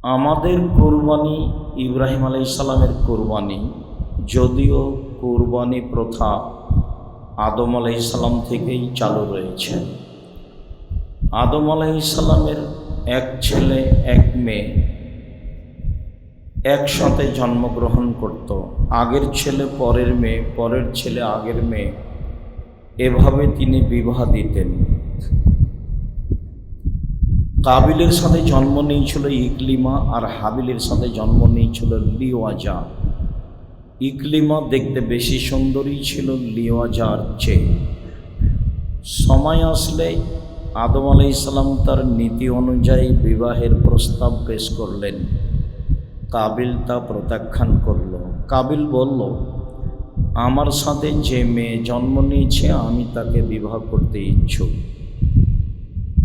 আমাদের কুরবানি ইব্রাহিম আলাইহিস সালামের কুরবানি, যদিও কুরবানি প্রথা আদম আলাইহিস সালাম থেকেই চালু রয়েছে। আদম আলাইহিস সালামের এক ছেলে এক মেয়ে একসাথে জন্মগ্রহণ করত। আগের ছেলে পরের মেয়ে, পরের ছেলে আগের মেয়ে, এভাবে তিনি বিবাহ দিতেন। কাবিলের সাথে জন্ম নিয়েছিল ইকলিমা, আর হাবিলের সাথে জন্ম নিয়েছিল লিওয়াজা। ইকলিমা দেখতে বেশি সুন্দরী ছিল লিওয়াজার চেয়ে। সময় আসলে আদম আলাইহিস সালাম তার নীতি অনুযায়ী বিবাহের প্রস্তাব পেশ করলেন। কাবিল তা প্রত্যাখ্যান করল। কাবিল বলল, আমার সাথে যে মেয়ে জন্ম নিয়েছে আমি তাকে বিবাহ করতে ইচ্ছুক।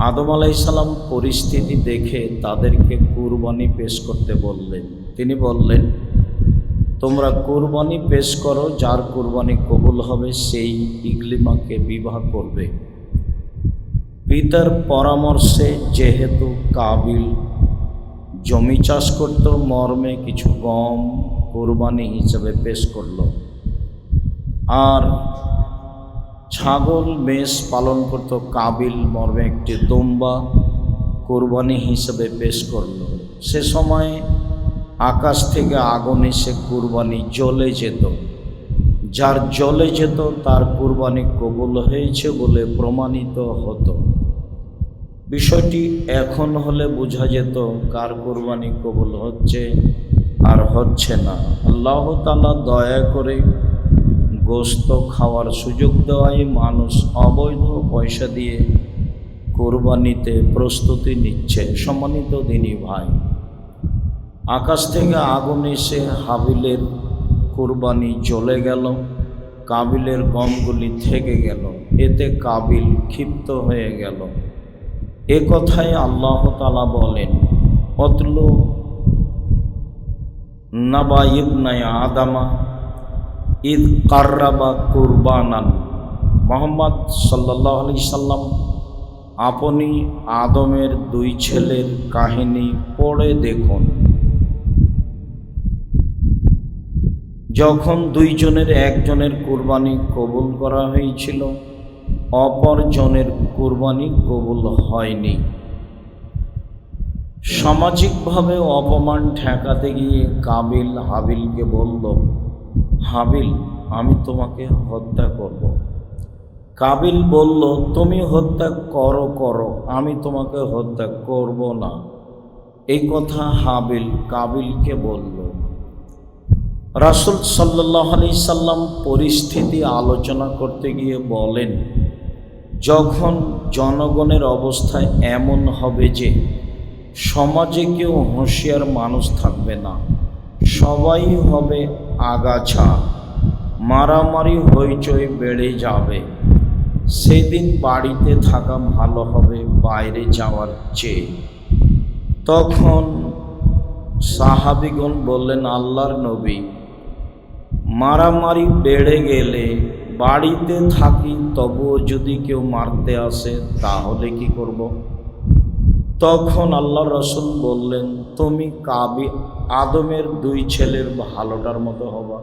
আদম আলাইহিস সালাম পরিস্থিতি দেখে তাদেরকে কুরবানি পেশ করতে বললেন। তিনি বললেন, তোমরা কুরবানি পেশ করো, যার কুরবানি কবুল হবে সেই ইকলিমাকে বিবাহ করবে। পিতার পরামর্শে যেহেতু কাবিল জমি চাষ করত, মর্মে কিছু গম কুরবানি হিসেবে পেশ করল, আর ছাগল মেষ পালন করত কাবিল, মর্মে একটি দুম্বা কুরবানি হিসেবে পেশ করল। সে সময় আকাশ থেকে আগুন এসে কুরবানি জ্বলে যেত। যার জ্বলে যেত তার কুরবানি কবুল হয়েছে বলে প্রমাণিত হতো। বিষয়টি এখন হলে বোঝা যেত কার কুরবানি কবুল হচ্ছে আর হচ্ছে না। আল্লাহ তাআলা দয়া করে গোশত খাওয়ার সুযোগ দেওয়ায় মানুষ অবৈধ পয়সা দিয়ে কুরবানিতে প্রস্তুতি নিচ্ছে। সম্মানিত দিনী ভাই, আকাশ থেকে আগুন এসে হাবিলের কুরবানি জ্বলে গেল, কাবিলের গমগুলি থেকে গেল। এতে কাবিল ক্ষিপ্ত হয়ে গেল। এ কথায় আল্লাহ তাআলা বলেন, অতলু নাবা ইবনা আদামা ইদ কাররাবা কুরবানান। মুহাম্মদ সাল্লাল্লাহু আলাইহি সাল্লাম আপনি আদমের দুই ছেলের কাহিনী পড়ে দেখুন। যখন দুইজনের একজনের কুরবানি কবুল করা হয়েছিল, অপরজনের কুরবানি কবুল হয়নি। সামাজিকভাবে অপমান ঠেকাতে গিয়ে কাবিল হাবিলকে বলল, হাবিল, আমি তোমাকে হত্যা করব। কাবিল বলল, তুমি হত্যা করো, আমি তোমাকে হত্যা করব না। এই কথা হাবিল কাবিলকে বলল। রাসূল সাল্লাল্লাহু আলাইহি সাল্লাম পরিস্থিতি আলোচনা করতে গিয়ে বলেন, যখন জনগণের অবস্থা এমন হবে যে সমাজে কেউ হুঁশিয়ার মানুষ থাকবে না, সবাই হবে আগাছা, মারামারি হইচই বেড়ে যাবে, সেদিন বাড়িতে থাকা ভালো হবে বাইরে যাওয়ার চেয়ে। তখন সাহাবীগণ বললেন, আল্লাহর নবী, মারামারি বেড়ে গেলে বাড়িতে থাকি, তবুও যদি কেউ মারতে আসে তাহলে কি করব? তখন আল্লাহ রাসূল বললেন, তুমি আদমের দুই ছেলের ভালোটার মতো হবা।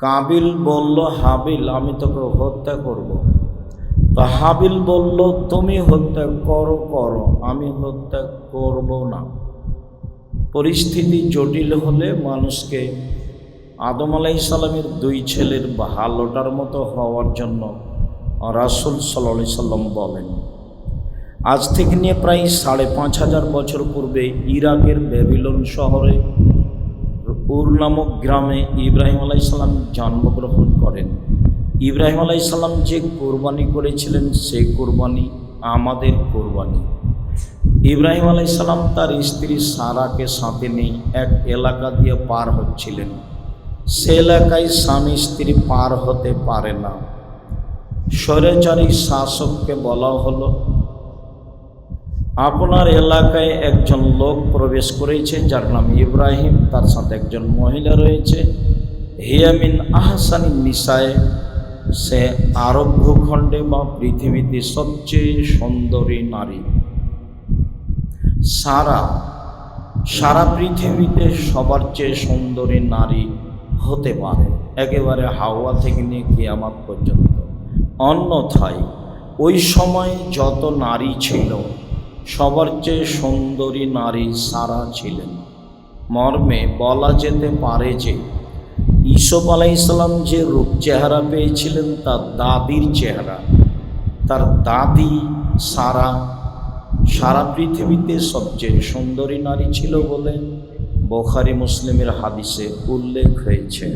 কাবিল বলল, হাবিল, আমি তোকে হত্যা করব। তো হাবিল বলল, তুমি হত্যা করো, আমি হত্যা করব না। পরিস্থিতি জটিল হলে মানুষকে আদম আলাইহিস সালামের দুই ছেলের ভালোটার মতো হওয়ার জন্য রাসূল সাল্লাল্লাহু আলাইহি সাল্লাম বলেন। আজ থেকে নিয়ে প্রায় ৫৫০০ বছর পূর্বে ইরাকের ব্যাবিলন শহরে উর নামক গ্রামে ইব্রাহিম আলাইহিস সালাম জন্মগ্রহণ করেন। ইব্রাহিম আলাইহিস সালাম যে কোরবানি করেছিলেন সেই কোরবানি আমাদের কোরবানি। ইব্রাহিম আলাইহিস সালাম তার স্ত্রী সারাকে সাথে নিয়ে এক এলাকা দিয়ে পার হচ্ছিলেন। সে এলাকায় স্বামী স্ত্রী পার হতে পারে না। স্বৈরাচারী শাসককে বলা হলো, আপনার এলাকায় একজন লোক প্রবেশ করেছে যার নাম ইব্রাহিম, তার সাথে একজন মহিলা রয়েছে, হিয়া মিন আহসানিন নিসায়ে, সে আরব ভূখণ্ডে বা পৃথিবীতে সবচেয়ে সুন্দরী নারী। সারা সারা পৃথিবীতে সবার চেয়ে সুন্দরী নারী হতে পারে, একেবারে হাওয়া থেকে নিয়ে কিয়ামত পর্যন্ত। অন্যথায় ওই সময় যত নারী ছিল সবার চেয়ে সুন্দরী নারী সারা ছিলেন। মর্মে বলা যেতে পারে যে ইসুফ আলাইহিসসালাম যে রূপ চেহারা পেয়েছিলেন তার দাদির চেহারা, তার দাদি সারা সারা পৃথিবীতে সবচেয়ে সুন্দরী নারী ছিল বলে বুখারী মুসলিমের হাদিসে উল্লেখ হয়েছে।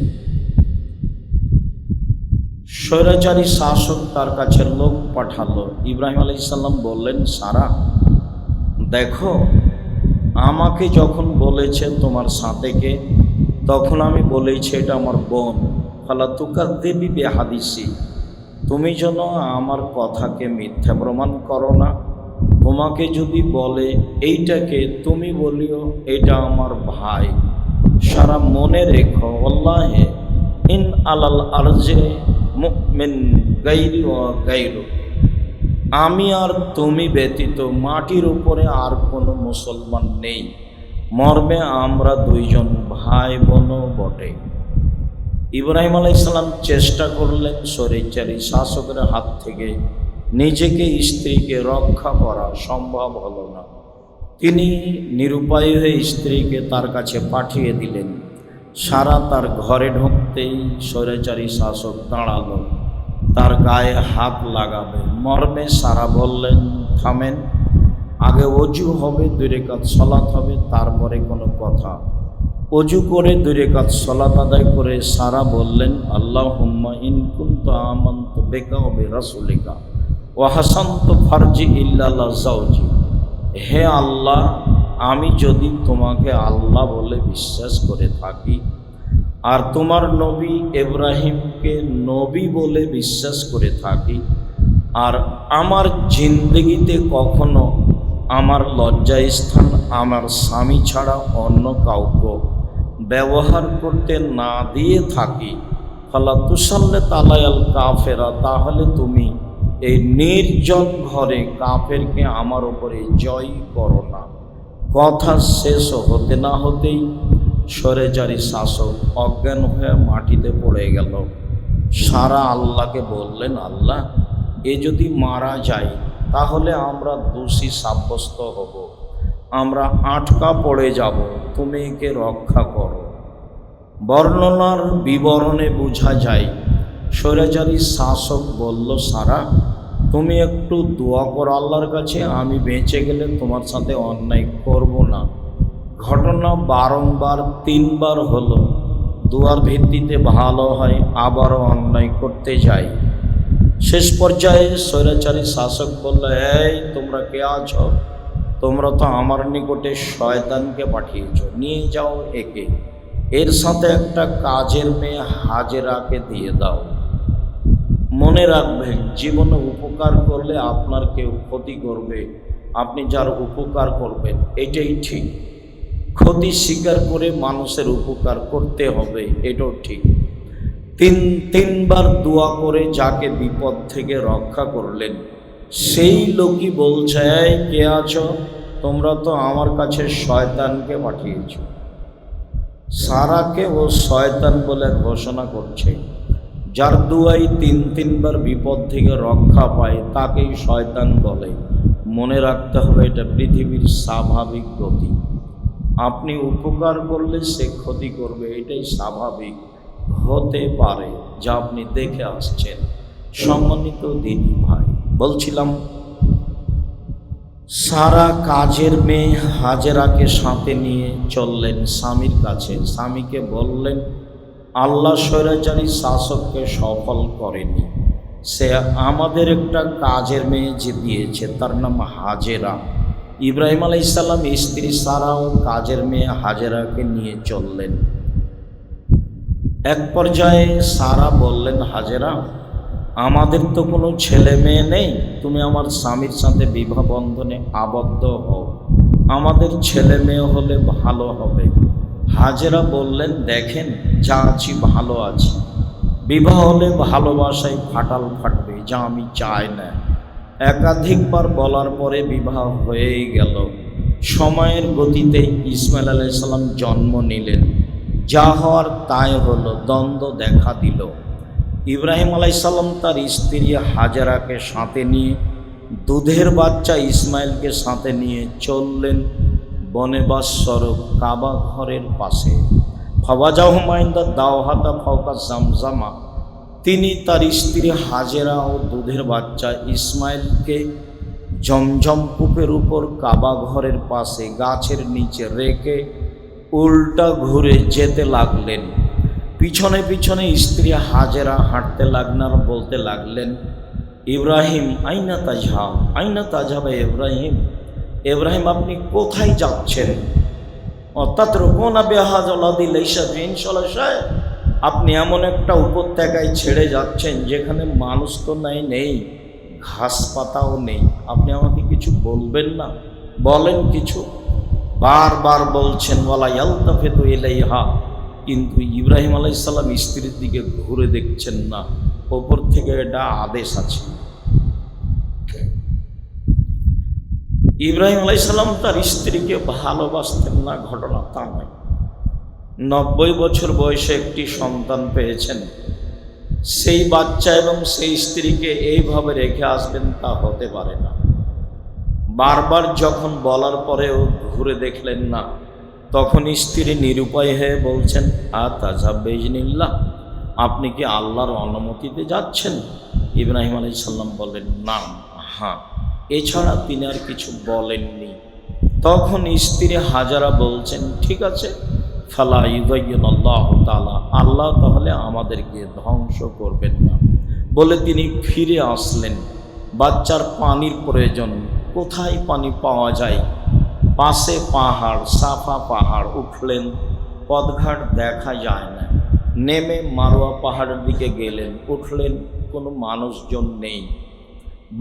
স্বৈরাচারী শাসক তার কাছে লোক পাঠালো। ইব্রাহিম আলাইহিসসালাম বললেন, সারা দেখো, আমাকে যখন বলেছে তোমার সাথেকে, তখন আমি বলেছি এটা আমার বোন। ফালা তুকাদ্দিবি বিহাদিসি, তুমি যেন আমার কথাকে মিথ্যা প্রমাণ করো না। তোমাকে যদি বলে এইটাকে, তুমি বলিও এটা আমার ভাই। সারা মনে রেখো, আল্লাহে ইন আলাল আরজে মুমিন গায়রি ওয়া গায়রু, আমি আর তুমি ব্যতীত মাটির উপরে আর কোনো মুসলমান নেই। মর্মে আমরা দুইজন ভাই বোন বটে। ইব্রাহিম আলাইহিসসালাম চেষ্টা করলেন স্বৈরাচারী শাসকের হাত থেকে নিজেকে স্ত্রীকে রক্ষা করা, সম্ভব হলো না। তিনি নিরুপায় হয়ে স্ত্রীকে তার কাছে পাঠিয়ে দিলেন। সারা তার ঘরে ঢুকতেই স্বৈরাচারী শাসক দাঁড়ালো, তার গায়ে হাত লাগাবে। মর্মে সারা বললেন, থামেন, আগে অজু হবে, 2 রাকাত সালাত হবে, তারপরে কোনো কথা। অজু করে 2 রাকাত সালাত আদায় করে সারা বললেন, আল্লাহুম্মা ইন কুনতু আমানতু বিকা ওয়া বিরাসূলিকা ওয়া হাসানতু ফারজি ইল্লা লা যাওজি, হে আল্লাহ, আমি যদি তোমাকে আল্লাহ বলে বিশ্বাস করে থাকি আর তোমার নবী ইব্রাহিমকে নবী বলে বিশ্বাস করে থাকি, আর আমার জিন্দগিতে কখনো আমার লজ্জাস্থান আমার স্বামী ছাড়া অন্য কাউকে ব্যবহার করতে না দিয়ে থাকি, ফালা তুসাল্লিত আলায়াল কাফেরা, তাহলে তুমি এই নির্জন ঘরে কাফেরকে আমার উপরে জয় করো না। কথা শেষ হতে না হতেই স্বৈরাচারী শাসক অজ্ঞান হয়ে মাটিতে পড়ে গেল। সারা আল্লাহকে বললেন, আল্লাহ, এ যদি মারা যায় তাহলে আমরা দোষী সাব্যস্ত হব, আমরা আটকা পড়ে যাব, তুমি একে রক্ষা করো। বর্ণনার বিবরণে বোঝা যায় স্বৈরাচারী শাসক বলল, সারা তুমি একটু দোয়া করো আল্লাহর কাছে, আমি বেঁচে গেলে তোমার সাথে অন্যায় করব না। ঘটনা বারংবার 3 বার হলো। দোয়ার ভিত্তিতে ভালো হয়, আবারও অন্যায় করতে যায়। শেষ পর্যায়ে স্বৈরাচারী শাসক বলল, এই তোমরা কে আছো? তোমরা তো আমার নিকটে শয়তানকে পাঠিয়েছ, নিয়ে যাও একে, এর সাথে একটা কাজের মেয়ে হাজেরাকে দিয়ে দাও। মনে রাখবেন, জীবনে উপকার করলে আপনার কেউ ক্ষতি করবে, আপনি যার উপকার করবেন এটাই ঠিক। ক্ষতি স্বীকার করে মানুষের উপকার করতে হবে, এটাও ঠিক। 3 বার দোয়া করে যাকে বিপদ থেকে রক্ষা করলেন, সেই লোকই বলছে, এই কে আছো? তোমরা তো আমার কাছে শয়তানকে পাঠিয়েছ। সারাকে ও শয়তান বলে ঘোষণা করছে। যার দুয়াই 3 বার বিপদ থেকে রক্ষা পায় তাকেই শয়তান বলে। মনে রাখতে হবে, এটা পৃথিবীর স্বাভাবিক গতি। আপনি উপকার করলে সে ক্ষতি করবে, এটাই স্বাভাবিক হতে পারে, যা আপনি দেখে আসছেন। সম্মানিত দিনী ভাই, বলছিলাম সারা কাজের মেয়ে হাজেরাকে সাথে নিয়ে চললেন স্বামীর কাছে। স্বামীকে বললেন, আল্লাহ স্বৈরাচারী শাসককে সফল করেনি, সে আমাদের একটা কাজের মেয়ে যে দিয়েছে, তার নাম হাজেরা। ইব্রাহিম আলাইহিসসালাম স্ত্রী সারা ও কাজের মেয়ে হাজেরাকে নিয়ে চললেন। এক পর্যায়ে সারা বললেন, হাজেরা, আমাদের তো কোনো ছেলে মেয়ে নেই, তুমি আমার স্বামীর সাথে বিবাহ বন্ধনে আবদ্ধ হও, আমাদের ছেলে মেয়ে হলে ভালো হবে। হাজেরা বললেন, দেখেন, যা আছি ভালো আছি, বিবাহ হলে ভালোবাসায় ফাটাল ফাটবে, যা আমি চাই না। একাধিকবার বলার পরে বিবাহ হয়েই গেল। সময়ের গতিতে ইসমাইল আলাইহিস সালাম জন্ম নিলেন। যা হওয়ার তাই হলো, দ্বন্দ্ব দেখা দিল। ইব্রাহিম আলাইহিস সালাম তার স্ত্রী হাজেরাকে সাথে নিয়ে, দুধের বাচ্চা ইসমাইলকে সাথে নিয়ে চললেন বনেবাস স্বরূপ কাবা ঘরের পাশে। ফাওয়াজাহু মাইন্দা দাওহাতা ফাওকা জামজামা, তিনি তার স্ত্রী হাজেরা ও দুধের বাচ্চা ইসমাইলকে জমজম কূপের উপর কাবা ঘরের পাশে গাছের নিচে রেখে উল্টা ঘুরে যেতে লাগলেন। পিছনে পিছনে স্ত্রী হাজেরা হাঁটতে লাগলেন আর বলতে লাগলেন, ইব্রাহিম আইনা তাজহাব, আইনা তাজহাব ইব্রাহিম, ইব্রাহিম আপনি কোথায় যাচ্ছেন? আপনি এমন একটা উপত্যকায় ছেড়ে যাচ্ছেন যেখানে মানুষ তো নেই, ঘাস পাতাও নেই, আপনি আমাকে কিছু বলবেন না? বলেন কিছু। বারবার বলছেন ওয়ালা ইয়ালতাফিতু ইলাইহা, কিন্তু ইব্রাহিম আলাইহিস সালাম স্ত্রীর দিকে ঘুরে দেখছেন না। ওপর থেকে এটা আদেশ আছে। ইব্রাহিম আলাইহিস সালাম তার স্ত্রীকে ভালোবাসতেন না, ঘটনা তা নয়। 90 বছর বয়সে একটি সন্তান পেয়েছেন, সেই বাচ্চা এবং সেই স্ত্রীকে এইভাবে রেখে আসবেন তা হতে পারে না। বারবার যখন বলার পরেও ঘুরে দেখলেন না, তখন স্ত্রী নিরুপায় হয়ে বলছেন, আতাজাব বিইজনিল্লাহ, আপনি কি আল্লাহর অনুমতিতে যাচ্ছেন? ইব্রাহিম আলাইহিস সালাম বলেন, না, হ্যাঁ। এছাড়া তিনি আর কিছু বলেননি। তখন স্ত্রী হাজারা বলছেন, ঠিক আছে, ফালা ইউযায়্যিনাল্লাহু তাআলা, আল্লাহ তাহলে আমাদেরকে ধ্বংস করবেন না বলে তিনি ফিরে আসলেন। বাচ্চার পানির প্রয়োজন, কোথায় পানি পাওয়া যায়? পাশে পাহাড়, সাফা পাহাড়। উঠলেন, পথঘাট দেখা যায় না। নেমে মারোয়া পাহাড়ের দিকে গেলেন, উঠলেন, কোনো মানুষজন নেই।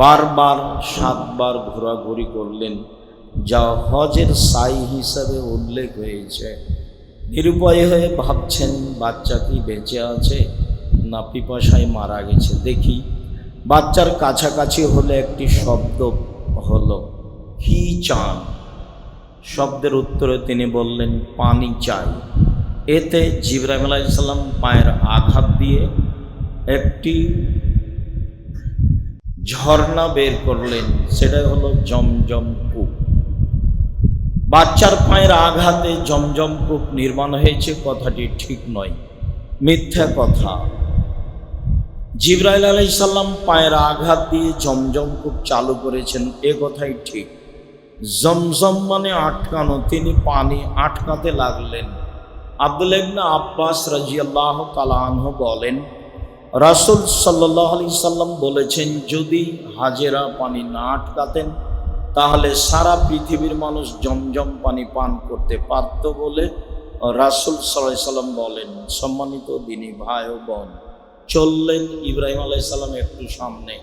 বারবার 7 বার ঘোরাঘুরি করলেন, যা হজের সাই হিসাবে উল্লেখ হয়েছে। নিরুপায় হয়ে ভাবছেন, বাচ্চা কি বেঁচে আছে না পিপাসায় মারা গেছে? দেখি। বাচ্চার কাছাকাছি হলে একটি শব্দ হলো, কি চান? শব্দের উত্তরে তিনি বললেন, পানি চাই। এতে জিবরাইল আলাইহিস সালাম পায়ের আঘাত দিয়ে একটি ঝর্ণা বের করলেন, সেটা হলো জমজম কূপ। বাচ্চার পায়ের আঘাতে জমজম কূপ নির্মাণ হয়েছে, কথাটি ঠিক নয়, মিথ্যা কথা। জিবরাইল আলাইহিস সালাম পায়ের আঘাত দিয়ে জমজম কূপ চালু করেছেন, এ কথাই ঠিক। জমজম মানে আটকানো, তিনি পানি আটকাতে লাগলেন। আব্দুল্লাহ ইবনে আব্বাস রাদিয়াল্লাহু তাআলা আনহু বলেন, রাসূল সাল্লাল্লাহু আলাইহি সাল্লাম বলেছেন, যদি হাজেরা পানি না আটকাতেন তাহলে সারা পৃথিবীর মানুষ জমজম পানি পান করতে পারত বলে রাসূল সাল্লাল্লাহু আলাইহি সাল্লাম বলেন। সম্মানিত দিনী ভাই ও বোন, চললেন ইব্রাহিম আলাইহিস সালাম একটু সামনে,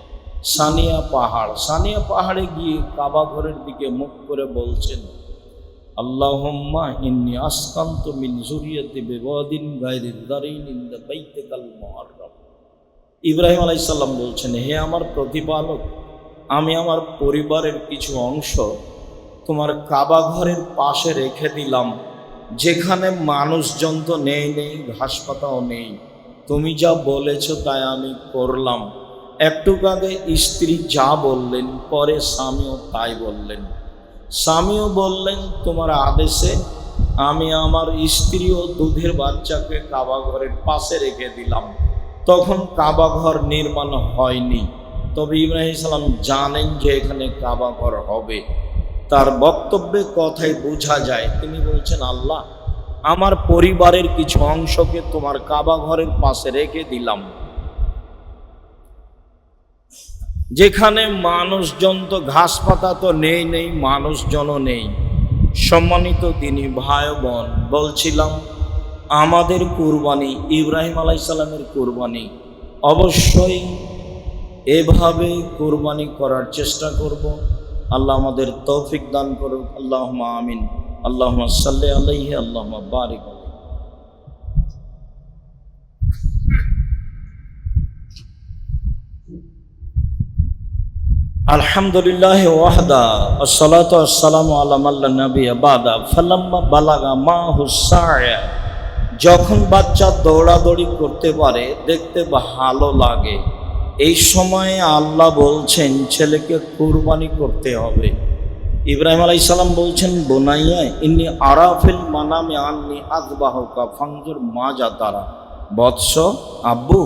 সানিয়া পাহাড়। সানিয়া পাহাড়ে গিয়ে কাবা ঘরের দিকে মুখ করে বলছেন, আল্লাহুম্মা ইন্নী আসকানতু মিন যুররিয়াতি বিওয়াদিন গায়রি যারিন ইনদা বাইতিকাল মুহাররাম। ইব্রাহিম আলাইহিস সালাম বলছেন, হে আমার প্রতিপালক, আমি আমার পরিবারের কিছু অংশ তোমার কাবা ঘরের পাশে রেখে দিলাম, যেখানে মানুষজন তো নেই, ঘাস পাতাও নেই। তুমি যা বলেছ তাই আমি করলাম। একটু আগে স্ত্রী যা বললেন, পরে স্বামীও তাই বললেন। স্বামীও বললেন, তোমার আদেশে আমি আমার স্ত্রী ও দুধের বাচ্চাকে কাবা ঘরের পাশে রেখে দিলাম। তখন কাবা ঘর নির্মাণ হয়নি, তবে ইব্রাহিম সালাম জানেন যে এখানে কাবা ঘর হবে। তার বক্তব্যে কথাই বোঝা যায়, তিনি বলছেন, আল্লাহ, আমার পরিবারের কিছু অংশকে তোমার কাবা ঘরের পাশে রেখে দিলাম, যেখানে মানুষজন তো ঘাস পাতা তো নেই, মানুষজনও নেই। সম্মানিত দিনী ভাই বোন, বলছিলাম আমাদের কুরবানি ইব্রাহিম আলাইহিস সালামের কুরবানি, অবশ্যই এভাবে কুরবানি করার চেষ্টা করব। আল্লাহ আমাদের তৌফিক দান করুন। আল্লাহুম্মা আমিন। আল্লাহুম্মা সাল্লি আলাইহি, আল্লাহুম্মা বারিক আলাইহি। আলহামদুলিল্লাহ ওয়াহদা আসসালাতু আসসালামু আলা মান লা নাবিয়্যা বাদা ফালাম্মা বালাগা মাহু সায়া। যখন বাচ্চা দৌড়াদৌড়ি করতে পারে দেখতে ভালো লাগে, এই সময়ে আল্লাহ বলছেন ছেলেকে কুরবানি করতে হবে। ইব্রাহিম আলাইহিস সালাম বলছেন, বুনাইয়া ইন্নী আরাফিল মানামি আন্নী আযবাহুকা ফানজুর মাজা তারা। বৎস, আব্বু,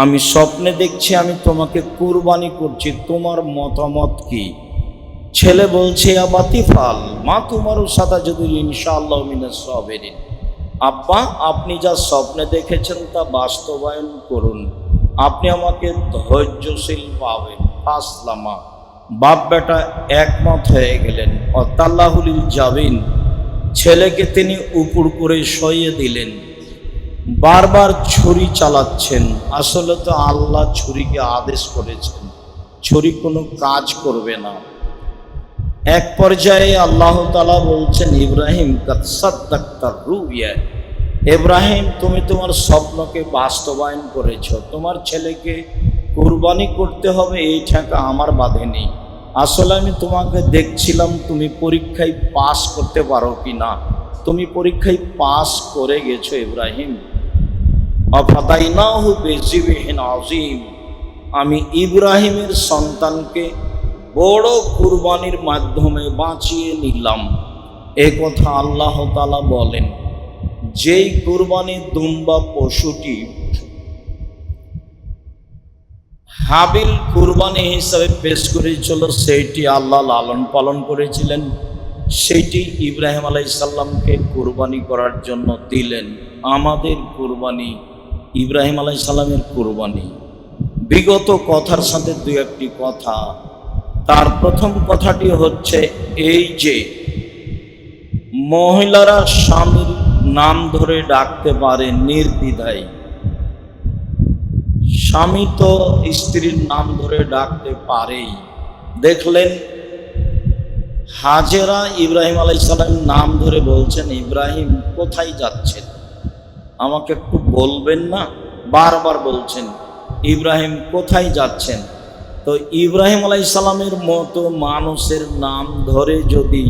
আমি স্বপ্নে দেখছি আমি তোমাকে কুরবানি করছি, তোমার মতামত কি? ছেলে বলছে, আবাতি ফাল মা তোমারও সাদা যদি ইনশাআল্লাহ মিনাস সাবিরিন। আব্বা, আপনি যা স্বপ্নে দেখেছেন তা বাস্তবায়ন করুন, আপনি আমাকে ধৈর্যশীল পাবেন। ফাসলামা, বাপ বেটা একমত হয়ে গেলেন। অতাল্লাহুলিল জাবিন, ছেলেকে তিনি উপর করে সইয়ে দিলেন। বারবার ছুরি চালাচ্ছেন, আসলে তো আল্লাহ ছুরিকে আদেশ করেছেন, ছুরি কোনো কাজ করবে না। এক পর্যায়ে আল্লাহ তাআলা বলছেন, ইব্রাহিম কাদ সাদ্দাকতা রুইয়া, ইব্রাহিম তুমি তোমার স্বপ্নকে বাস্তবায়ন করেছো, তোমার ছেলেকে কুরবানি করতে হবে এই ঠেকা আমার বাঁধেনি। আসলে আমি তোমাকে দেখছিলাম তুমি পরীক্ষায় পাস করতে পারো কি না, তুমি পরীক্ষায় পাস করে গেছো ইব্রাহিম। আফাদাইনাহু বিযিবহিন আযীম, আমি ইব্রাহিমের সন্তানকে বড় কুরবানির মাধ্যমে বাঁচিয়ে নিলাম। এ কথা আল্লাহ তাআলা বলেন। যেই কুরবানির দুম্বা পশুটি হাবিল কুরবানি হিসাবে পেশ করেছিল, সেইটি আল্লাহ লালন পালন করেছিলেন, সেইটি ইব্রাহিম আলাইহিস সালামকে কুরবানি করার জন্য দিলেন। আমাদের কুরবানি ইব্রাহিম আলাইহিস সালামের কুরবানি। বিগত কথার সাথে দুই একটি কথা। তার প্রথম কথাটি হচ্ছে এই যে মহিলারা স্বামীর নাম ধরে ডাকতে পারে নির্দ্বিধায়, স্বামী তো স্ত্রীর নাম ধরে ডাকতে পারেই। দেখলেন হাজেরা ইব্রাহিম আলাইহিস সালামের নাম ধরে বলছেন, ইব্রাহিম কোথায় যাচ্ছেন, আমাকে একটু বলবেন না? বারবার বলছেন, ইব্রাহিম কোথায় যাচ্ছেন? তো ইব্রাহিম আলাইহিস সালামের মতো মানুষের নাম ধরে যদি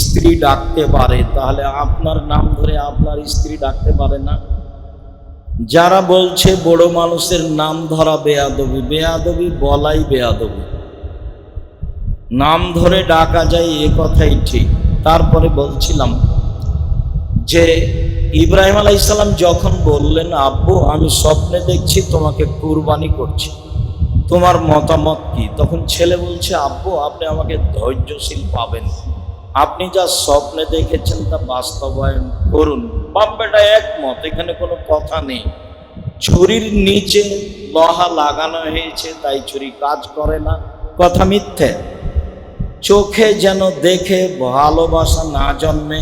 স্ত্রী ডাকতে পারে, তাহলে আপনার নাম ধরে আপনার স্ত্রী ডাকতে পারে না? যারা বলছে বড় মানুষের নাম ধরা বেয়াদবি, বেয়াদবি বলাই বেয়াদবি। নাম ধরে ডাকা যায় এ কথাই ঠিক। তারপরে বলছিলাম যে ইব্রাহিম আলাইহিস সালাম যখন বললেন, আব্বু আমি স্বপ্নে দেখছি তোমাকে কুরবানি করছি, তোমার মতামত কি? তখন ছেলে বলছে, আব্বু আপনি আমাকে ধৈর্যশীল পাবেন, আপনি যা স্বপ্নে দেখেছেন তা বাস্তবায়ন করুন। বাপ বেটা একমত, এখানে কোনো কথা নেই। ছুরির নিচে লোহা লাগানো হয়েছে তাই ছুরি কাজ করে না, কথা মিথ্যে। চোখে যেন দেখে ভালোবাসা না জন্মে,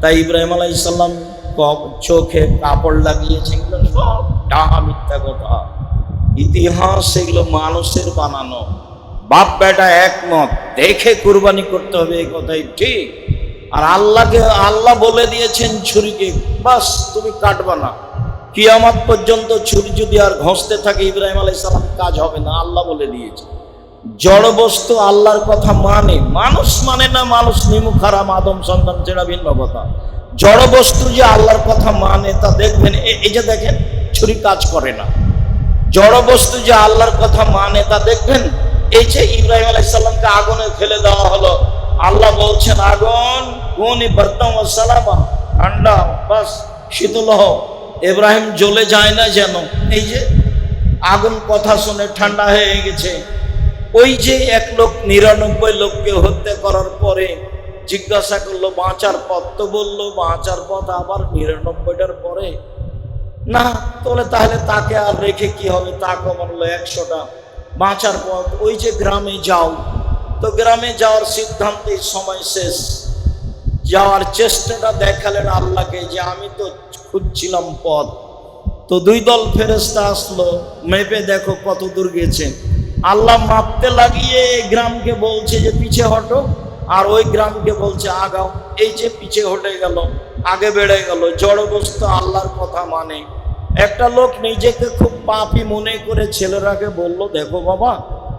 তাই ইব্রাহিম আলাইহিস সালাম চোখে কাপড় লাগিয়েছে, এগুলো সব ডাহা মিথ্যা কথা, ইতিহাস, এগুলো মানুষের বানানো। বাপ বেটা একমত, দেখে কুরবানি করতে হবে, এই কথাই ঠিক। আর আল্লাহ বলে দিয়েছেন ছুরিকে বাস তুমি কাটবা না, কিয়ামত পর্যন্ত ছুরি যদি আর ঘষতে থাকে ইব্রাহিম আলাইহিস সালাম কাজ হবে না, আল্লাহ বলে দিয়েছে। জড় বস্তু আল্লাহর কথা মানে, মানুষ মানে না, মানুষ নিমুখ হারাম আদম সন্তান সেটা ভিন্ন কথা। জড় বস্তু যে আল্লাহর কথা মানে তা দেখবেন, এই যে দেখেন ছুরি কাজ করে না। জড় বস্তু যে আল্লাহর কথা মানে তা দেখবেন, এই যে ইব্রাহিম আলাইহিস সালামকে আগুনে ফেলে দেওয়া হলো, আল্লাহ বলছেন আগুন কোন বর্তম সালামা, ঠান্ডা বাস শীতল হও, ইব্রাহিম জ্বলে যায় না যেন। এই যে আগুন কথা শুনে ঠান্ডা হয়ে গেছে। ওই যে এক লোক 99 লোককে হত্যা করার পরে জিজ্ঞাসা করলো বাঁচার পথ, তো বললো বাঁচার পথ আবার 99টার পরে না, তাহলে তাকে আর রেখে কি হবে? তাকে বললো 100টা বাঁচার পথ, ওই যে গ্রামে যাও। তো গ্রামে যাওয়ার সিদ্ধান্তে সময় শেষ, যাওয়ার চেষ্টাটা দেখালেন আল্লাহকে যে আমি তো খুঁজছিলাম পথ। তো 2 দল ফেরেশতা আসলো, মেপে দেখো কত দূর গেছে। আল্লাহ মাপতে লাগিয়ে গ্রামকে বলছে যে পিছে হটো, আর ওই গ্রামকে বলছে আগাও। এই যে পিছে হটে গেল, আগে বেড়ে গেল। জড় বস্তু আল্লাহর কথা মানে। একটা লোক নিজেকে খুব পাপী মনে করে ছেলেরাকে বলল, দেখো বাবা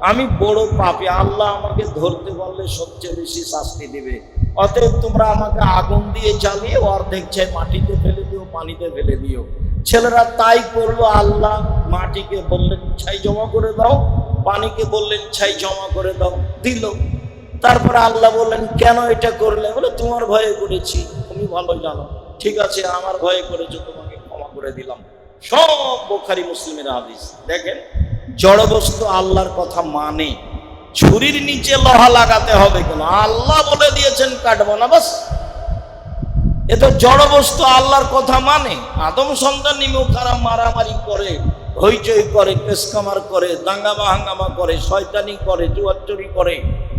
আমি বড় পাপী, আল্লাহ আমাকে ধরতে পারলে সবচেয়ে বেশি শাস্তি দিবে, অতএব তোমরা আমাকে আগুন দিয়ে জ্বালিয়ে অর্ধেক চাই মাটিতে ফেলে দিও, পানিতে ফেলে দিও। ছেলেরা তাই করলো। আল্লাহ মাটিকে বললেন ছাই জমা করে দাও, পানিকে বললেন ছাই জমা করে দাও, দিল। তারপরে আল্লাহ বললেন কেন এটা করলে? বলে তোমার ভয়ে করেছি, তুমি ভালো জানো। ঠিক আছে, আমার ভয়ে করেছো, তোমাকে ক্ষমা করে দিলাম। সব বুখারী মুসলিমের হাদিস। দেখেন, জড় বস্তু আল্লাহর কথা মানে, ছুরির নিচে লোহা লাগাতে হবে কেন? আল্লাহ বলে দিয়েছেন কাটবো না, বাস। এ তো জড় বস্তু আল্লাহর কথা মানে। আদম সন্তান নিমেও তারা মারামারি করে, হইচই করে, পেশকামার করে, দাঙ্গা হাঙ্গামা করে, শয়তানি করে, জুয়াচুরি করে,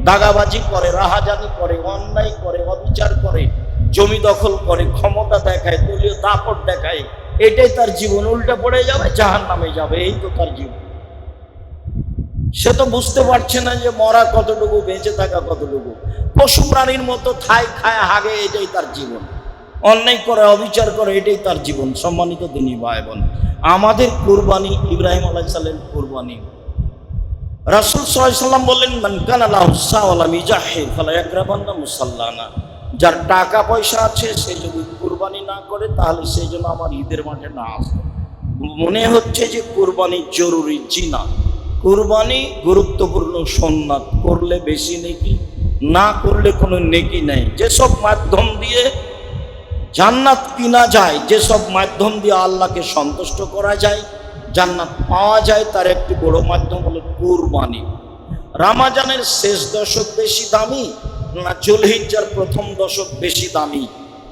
দাগাবাজি করে, রাহাজানি করে, অন্যায় করে, অবিচার করে, জমি দখল করে, ক্ষমতা দেখায়, দলীয় দাপট দেখায়। এটাই তার জীবন। উল্টা পড়ে যাবে, জাহান্নামে যাবে, এই তো তার জীবন। সে তো বুঝতে পারছে না যে মরা কতটুকু, বেঁচে থাকা কতটুকু। পশু প্রাণীর মতো খায় হাগে, এটাই তার জীবন। অন্যায় করে, অবিচার করে, এটাই তার জীবন। সম্মানিত দিনী ভাই বোন, আমাদের কুরবানি ইব্রাহিম আলাইহিস সালামের কুরবানি। রাসূল সাল্লাল্লাহু আলাইহি ওয়াসাল্লাম বললেন মান কানা লাহু সাওয়ালা মিজাহি ফালা ইয়াকরাবান্না মুসাল্লানা। যার টাকা পয়সা আছে সে যদি কুরবানি না করে তাহলে সে যেন আমার ঈদের মাঠে না আসে। মনে হচ্ছে যে কুরবানি জরুরি, জি না। কুরবানি গুরুত্বপূর্ণ সুন্নাত, করলে বেশি নেকি, না করলে কোনো নেকি নাই। যেসব মাধ্যম দিয়ে জান্নাত কিনা যায়, যেসব মাধ্যম দিয়ে আল্লাহকে সন্তুষ্ট করা যায়, জান্নাত পাওয়া যায়, তার একটি বড় মাধ্যম হলো কুরবানি। রমজানের শেষ দশক বেশি দামি না যুলহিজ্জার প্রথম দশক বেশি দামি?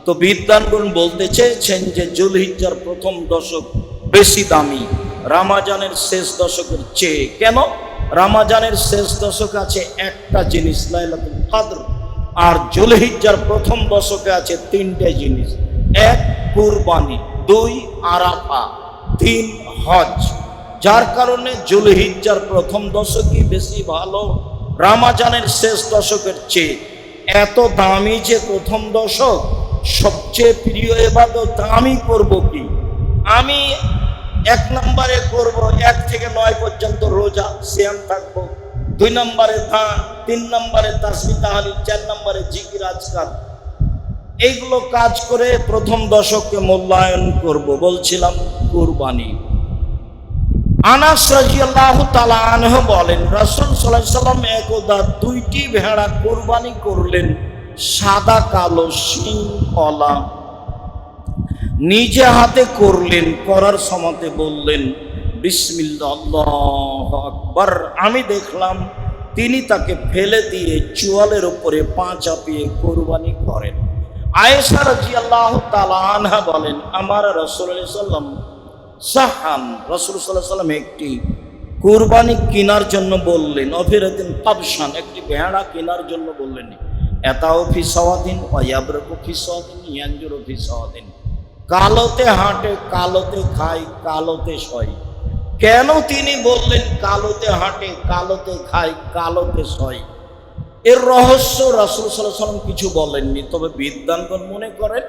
তো বিদ্বানগণ বলতে চেয়েছেন যে যুলহিজ্জার প্রথম দশক বেশি দামি রমজানের শেষ দশকের চেয়ে। কেন? রমজানের শেষ দশকে আছে একটা জিনিস, লাইলাতুল কদর, আর যুলহিজ্জার প্রথম দশকে আছে তিনটে জিনিস। এক, কুরবানি; দুই, আরাফা; তিন, হজ। যার কারণে যুলহিজ্জার প্রথম দশকই বেশি ভালো রমজানের শেষ দশকের চেয়ে। এত দামি যে প্রথম দশক, সবচেয়ে প্রিয় ইবাদত আমি করব কি? আমি 1 নম্বরে করব 1 থেকে 9 পর্যন্ত রোজা, সিয়াম থাকবো। 2 নম্বরে দান, 3 নম্বরে তাসবিহ তাহলিল, 4 নম্বরে জিকির আজকার। এইগুলো কাজ করে প্রথম দশককে মূল্যায়ন করব। বলছিলাম কুরবানি। আনাস রাদিয়াল্লাহু তাআলা আনহু বলেন রাসূল সাল্লাল্লাহু আলাইহি ওয়াসাল্লাম একদা 2টি ভেড়া কুরবানি করলেন, সাদা কালো শিং কলা। নিজে হাতে করলেন, করার সময়তে বললেন বিসমিল্লাহ, আল্লাহু আকবার। আমি দেখলাম তিনি তাকে ফেলে দিয়ে চোয়ালের উপরে পা চাপিয়ে কুরবানি করেন। আয়েশা রাদিয়াল্লাহু তাআলা আনহা বলেন আমার রাসূল সাল্লাল্লাহু আলাইহি ওয়াসাল্লাম সাহান, রাসূল সাল্লাল্লাহু আলাইহি ওয়াসাল্লাম একটি কুরবানি কেনার জন্য বললেন, অফিরাতিন কাবশান, একটি ভেড়া কেনার জন্য বললেন। এতাও ফি সাওয়াদিন ওয়া ইয়াবরাকু ফি সাওয়াদিন ইয়ানজুরু ফি সাওয়াদিন। কালোতে হাঁটে, কালোতে খায়, কালোতে শয়। কেন তিনি বললেন কালোতে হাঁটে, কালোতে খায়, কালোতে শয়? এর রহস্য রাসূল সাল্লাল্লাহু আলাইহি ওয়াসাল্লাম কিছু বলেননি। তবে বিদ্বানগণ মনে করেন